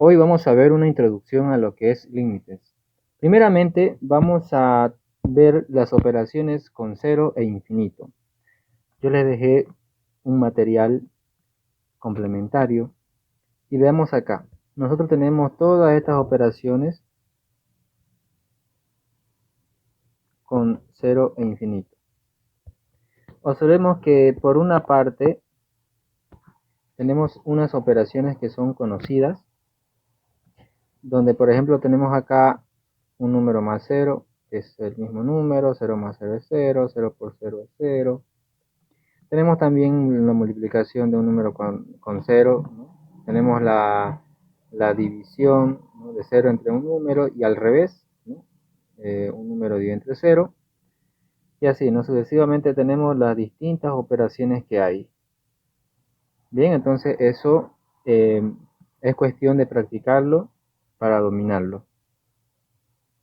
Hoy vamos a ver una introducción a lo que es límites. Primeramente vamos a ver las operaciones con cero e infinito. Yo les dejé un material complementario y veamos acá. Nosotros tenemos todas estas operaciones con cero e infinito. Observemos que por una parte tenemos unas operaciones que son conocidas, donde por ejemplo tenemos acá un número más 0, es el mismo número, 0 más 0 es 0, 0 por 0 es 0. Tenemos también la multiplicación de un número con 0, ¿no? Tenemos la división, ¿no?, de 0 entre un número y al revés, ¿no? Un número dividido entre 0. Y así, ¿no? Sucesivamente tenemos las distintas operaciones que hay. Bien, entonces eso es cuestión de practicarlo para dominarlo.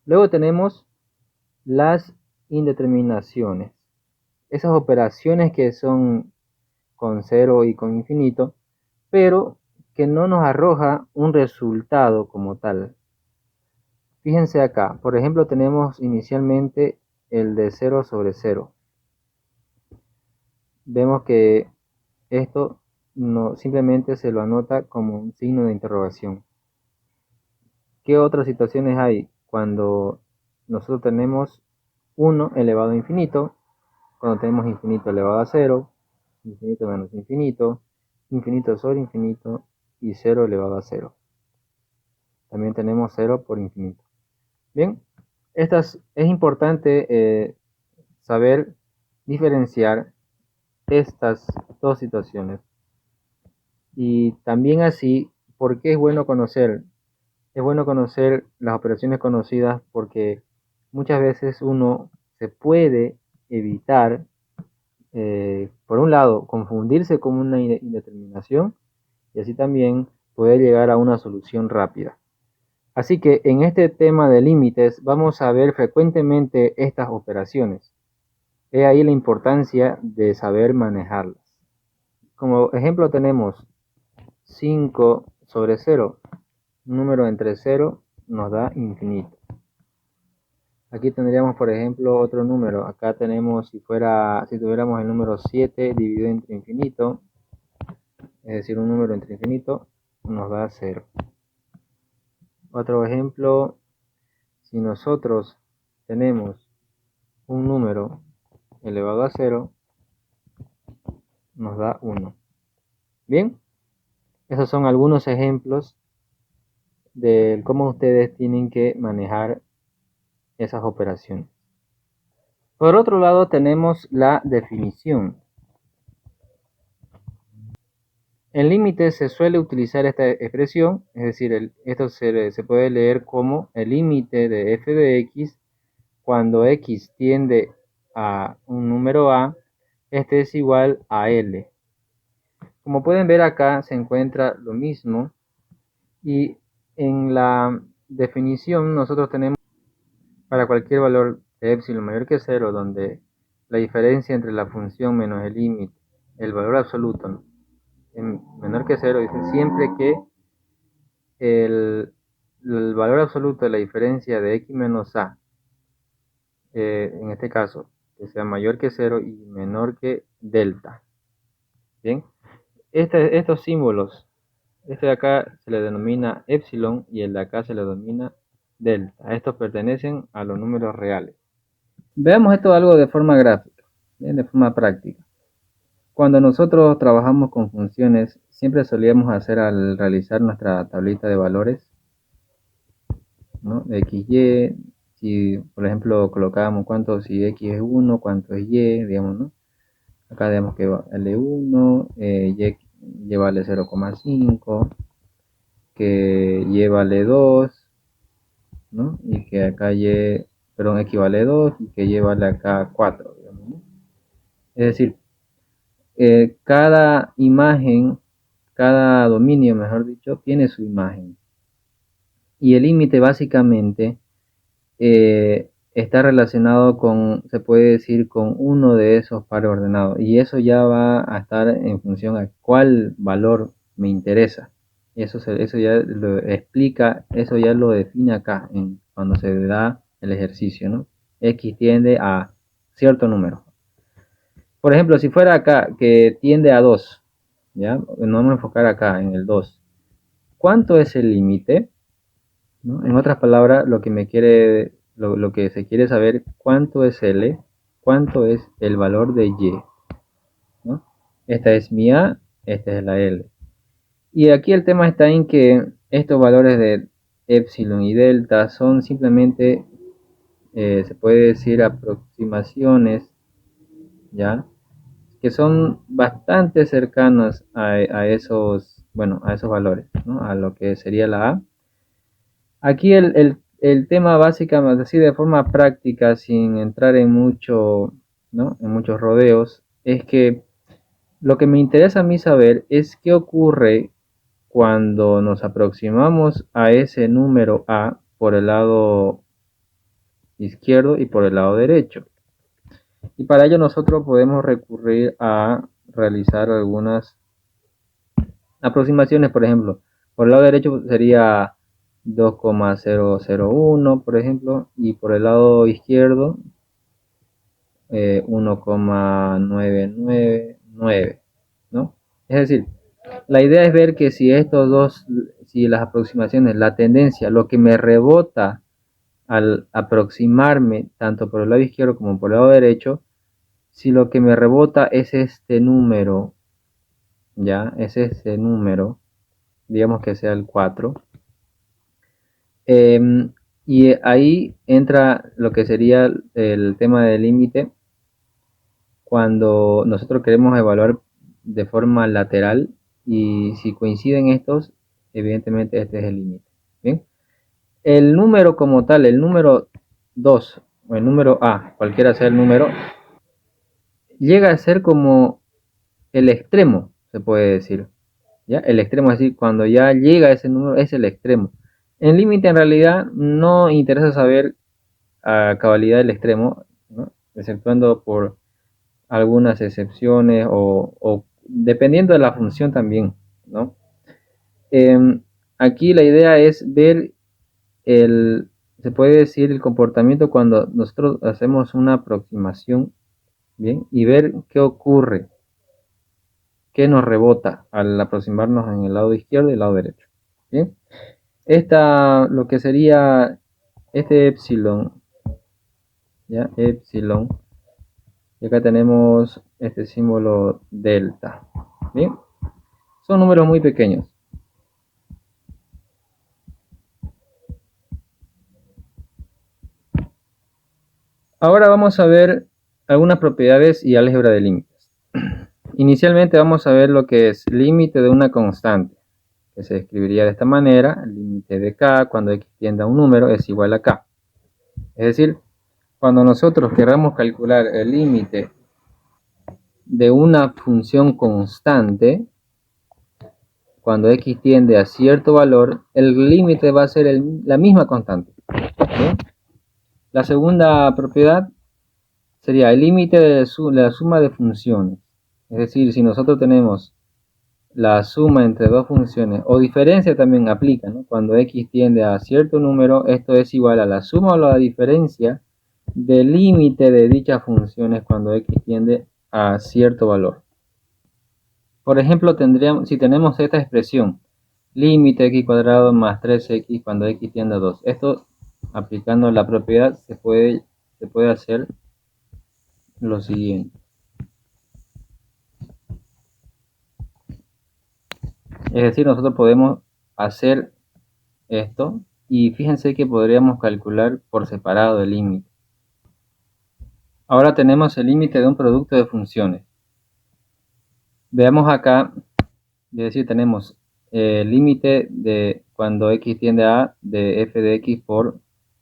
Luego tenemos las indeterminaciones. Esas operaciones que son con 0 y con infinito, pero que no nos arroja un resultado como tal. Fíjense acá, por ejemplo, tenemos inicialmente el de 0 sobre 0. Vemos que esto no, simplemente se lo anota como un signo de interrogación. ¿Qué otras situaciones hay cuando nosotros tenemos 1 elevado a infinito? Cuando tenemos infinito elevado a 0, infinito menos infinito, infinito sobre infinito y 0 elevado a 0. También tenemos 0 por infinito. Bien, es importante saber diferenciar estas dos situaciones. Y también así, ¿por qué es bueno conocer? Es bueno conocer las operaciones conocidas porque muchas veces uno se puede evitar, por un lado, confundirse con una indeterminación y así también poder llegar a una solución rápida. Así que en este tema de límites vamos a ver frecuentemente estas operaciones. He ahí la importancia de saber manejarlas. Como ejemplo tenemos 5 sobre 0. Un número entre 0 nos da infinito. Aquí tendríamos, por ejemplo, otro número. Acá tenemos, si tuviéramos el número 7 dividido entre infinito, es decir, un número entre infinito, nos da 0. Otro ejemplo, si nosotros tenemos un número elevado a 0, nos da 1. Bien, esos son algunos ejemplos de cómo ustedes tienen que manejar esas operaciones. Por otro lado, tenemos la definición. En límites se suele utilizar esta expresión, es decir, esto se puede leer como el límite de f de x cuando x tiende a un número a, este es igual a L. Como pueden ver acá se encuentra lo mismo y en la definición nosotros tenemos para cualquier valor de epsilon mayor que 0 donde la diferencia entre la función menos el límite, el valor absoluto, ¿no?, en menor que 0, dice siempre que el valor absoluto de la diferencia de x menos a, en este caso, que sea mayor que 0 y menor que delta. Bien, estos símbolos, este de acá se le denomina epsilon y el de acá se le denomina delta. Estos pertenecen a los números reales. Veamos esto algo de forma gráfica, bien, de forma práctica. Cuando nosotros trabajamos con funciones, siempre solíamos hacer al realizar nuestra tablita de valores, ¿no?, de x, y, si por ejemplo colocábamos cuánto, si x es 1, cuánto es y, digamos, ¿no? Acá digamos que vale 1, y vale 0,5, que y vale 2, ¿no? Y que acá perdón, x vale 2 y que y vale acá 4, digamos, ¿no? Es decir, cada imagen, cada dominio, mejor dicho, tiene su imagen. Y el límite básicamente está relacionado con, se puede decir, con uno de esos pares ordenados. Y eso ya va a estar en función a cuál valor me interesa. Eso ya lo explica, eso ya lo define acá cuando se da el ejercicio, ¿no? X tiende a cierto número. Por ejemplo, si fuera acá que tiende a 2, ¿ya? Nos vamos a enfocar acá en el 2. ¿Cuánto es el límite? ¿No? En otras palabras, lo que se quiere saber, cuánto es L, cuánto es el valor de Y, ¿no? Esta es mi A, esta es la L. Y aquí el tema está en que estos valores de epsilon y delta son simplemente, se puede decir, aproximaciones, ¿ya? Que son bastante cercanas a esos, bueno, a esos valores, ¿no? A lo que sería la A. Aquí el tema básicamente, así de forma práctica, sin entrar en mucho, ¿no? En muchos rodeos, es que lo que me interesa a mí saber es qué ocurre cuando nos aproximamos a ese número A por el lado izquierdo y por el lado derecho. Y para ello nosotros podemos recurrir a realizar algunas aproximaciones, por ejemplo, por el lado derecho sería 2,001, por ejemplo, y por el lado izquierdo 1,999, ¿no? Es decir, la idea es ver que si estos dos, si las aproximaciones, la tendencia, lo que me rebota al aproximarme tanto por el lado izquierdo como por el lado derecho, si lo que me rebota es este número, ya, es este número, digamos que sea el 4, y ahí entra lo que sería el tema del límite cuando nosotros queremos evaluar de forma lateral y si coinciden estos, evidentemente este es el límite. ¿Bien? El número como tal, el número 2 o el número A, cualquiera sea el número, llega a ser como el extremo, se puede decir. ¿Ya? El extremo, es decir, cuando ya llega a ese número, es el extremo. En límite, en realidad, no interesa saber a cabalidad del extremo, ¿no? Exceptuando por algunas excepciones o dependiendo de la función también, ¿no? Aquí la idea es ver se puede decir el comportamiento cuando nosotros hacemos una aproximación, ¿bien? Y ver qué ocurre, qué nos rebota al aproximarnos en el lado izquierdo y el lado derecho, ¿bien? Lo que sería este epsilon, ¿ya? Epsilon, y acá tenemos este símbolo delta, ¿bien? Son números muy pequeños. Ahora vamos a ver algunas propiedades y álgebra de límites. Inicialmente vamos a ver lo que es límite de una constante, que se escribiría de esta manera: el límite de k cuando x tiende a un número es igual a k. Es decir, cuando nosotros queramos calcular el límite de una función constante, cuando x tiende a cierto valor, el límite va a ser la misma constante. ¿Bien? La segunda propiedad sería el límite de la suma de funciones. Es decir, si nosotros tenemos la suma entre dos funciones, o diferencia también aplica, ¿no? Cuando x tiende a cierto número, esto es igual a la suma o la diferencia del límite de dichas funciones cuando x tiende a cierto valor. Por ejemplo, si tenemos esta expresión, límite x cuadrado más 3x cuando x tiende a 2. Esto, aplicando la propiedad, se puede hacer lo siguiente. Es decir, nosotros podemos hacer esto y fíjense que podríamos calcular por separado el límite. Ahora tenemos el límite de un producto de funciones. Veamos acá, es decir, tenemos el límite de cuando x tiende a de f de x por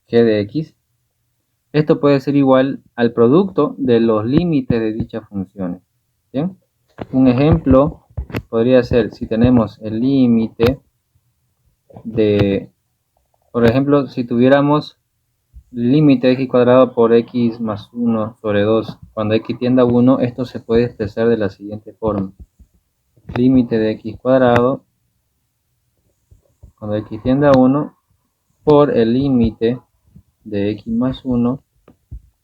g de x. Esto puede ser igual al producto de los límites de dichas funciones. ¿Bien? Un ejemplo podría ser si tenemos el límite de, por ejemplo, si tuviéramos límite de x cuadrado por x más 1 sobre 2 cuando x tiende a 1, esto se puede expresar de la siguiente forma: límite de x cuadrado cuando x tiende a 1 por el límite de x más 1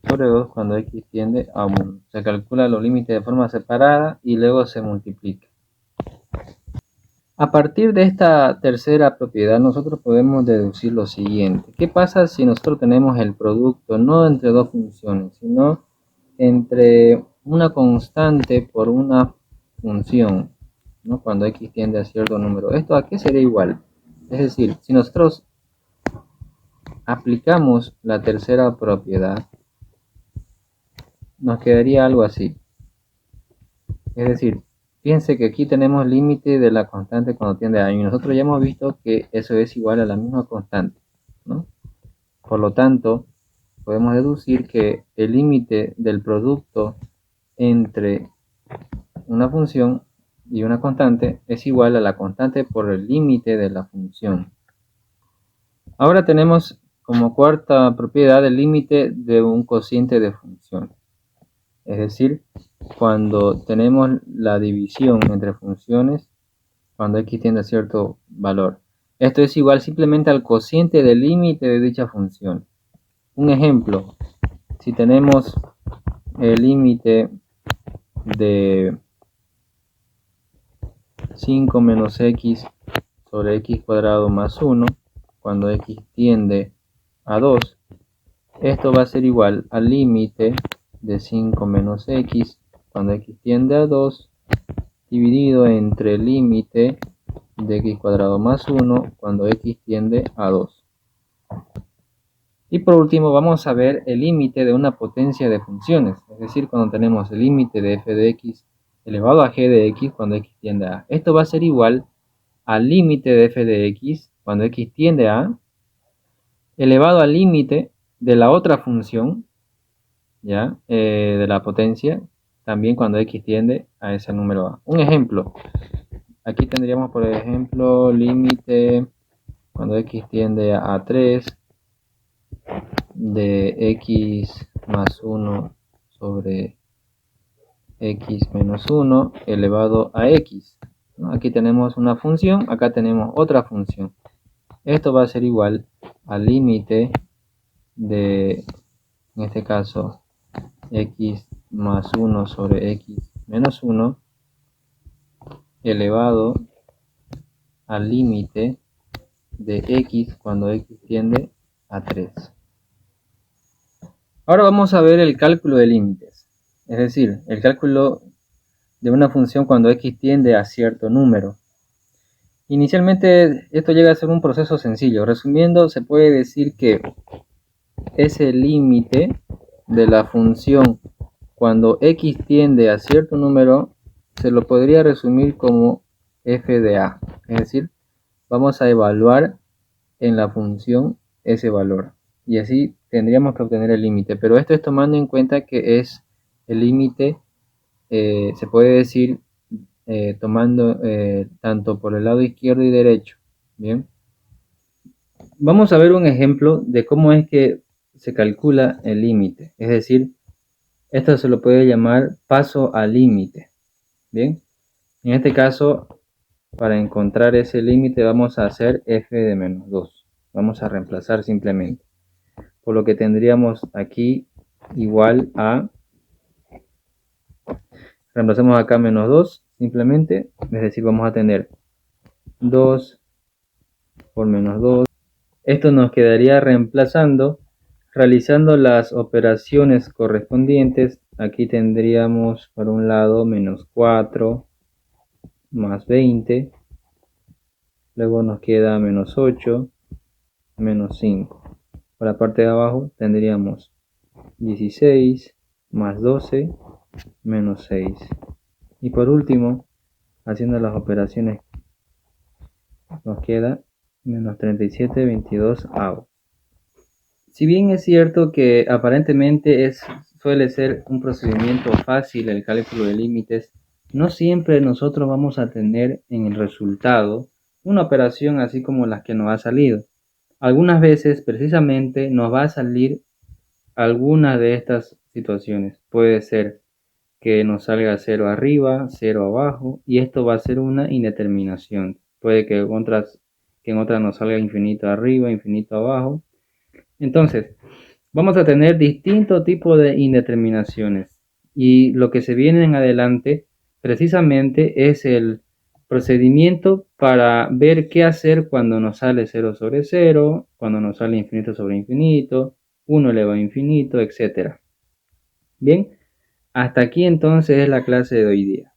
sobre 2 cuando x tiende a 1. Se calcula los límites de forma separada y luego se multiplica. A partir de esta tercera propiedad nosotros podemos deducir lo siguiente. ¿Qué pasa si nosotros tenemos el producto no entre dos funciones, sino entre una constante por una función, ¿no? Cuando x tiende a cierto número? ¿Esto a qué sería igual? Es decir, si nosotros aplicamos la tercera propiedad, nos quedaría algo así. Es decir, fíjense que aquí tenemos límite de la constante cuando tiende a 1 y nosotros ya hemos visto que eso es igual a la misma constante, ¿no? Por lo tanto, podemos deducir que el límite del producto entre una función y una constante es igual a la constante por el límite de la función. Ahora tenemos como cuarta propiedad el límite de un cociente de función. Es decir, cuando tenemos la división entre funciones, cuando x tiende a cierto valor. Esto es igual simplemente al cociente del límite de dicha función. Un ejemplo, si tenemos el límite de 5 menos x sobre x cuadrado más 1, cuando x tiende a 2, esto va a ser igual al límite de 5 menos x cuando x tiende a 2 dividido entre el límite de x cuadrado más 1 cuando x tiende a 2. Y por último vamos a ver el límite de una potencia de funciones, es decir, cuando tenemos el límite de f de x elevado a g de x cuando x tiende a. Esto va a ser igual al límite de f de x cuando x tiende a elevado al límite de la otra función, ¿ya? De la potencia, también cuando x tiende a ese número a. Un ejemplo, aquí tendríamos por ejemplo límite cuando x tiende a 3 de x más 1 sobre x menos 1 elevado a x, ¿no? Aquí tenemos una función, acá tenemos otra función. Esto va a ser igual al límite de, en este caso, x más 1 sobre x menos 1 elevado al límite de x cuando x tiende a 3. Ahora vamos a ver el cálculo de límites, es decir, el cálculo de una función cuando x tiende a cierto número. Inicialmente esto llega a ser un proceso sencillo. Resumiendo, se puede decir que ese límite de la función cuando x tiende a cierto número se lo podría resumir como f de a. Es decir, vamos a evaluar en la función ese valor y así tendríamos que obtener el límite, pero esto es tomando en cuenta que es el límite, se puede decir tomando tanto por el lado izquierdo y derecho. Bien, vamos a ver un ejemplo de cómo es que se calcula el límite, es decir, esto se lo puede llamar paso al límite. Bien, en este caso, para encontrar ese límite vamos a hacer f de menos 2. Vamos a reemplazar simplemente. Por lo que tendríamos aquí igual a, reemplazamos acá menos 2 simplemente, es decir, vamos a tener 2 por menos 2. Esto nos quedaría reemplazando, realizando las operaciones correspondientes. Aquí tendríamos por un lado menos 4 más 20, luego nos queda menos 8 menos 5. Por la parte de abajo tendríamos 16 más 12 menos 6. Y por último, haciendo las operaciones, nos queda menos 37 22 avos. Si bien es cierto que aparentemente suele ser un procedimiento fácil el cálculo de límites, no siempre nosotros vamos a tener en el resultado una operación así como las que nos ha salido. Algunas veces precisamente nos va a salir alguna de estas situaciones. Puede ser que nos salga 0 arriba, 0 abajo, y esto va a ser una indeterminación. Puede que otras que en otra nos salga infinito arriba, infinito abajo. Entonces, vamos a tener distintos tipos de indeterminaciones y lo que se viene en adelante precisamente es el procedimiento para ver qué hacer cuando nos sale cero sobre cero, cuando nos sale infinito sobre infinito, 1 elevado a infinito, etcétera. Bien, hasta aquí entonces es la clase de hoy día.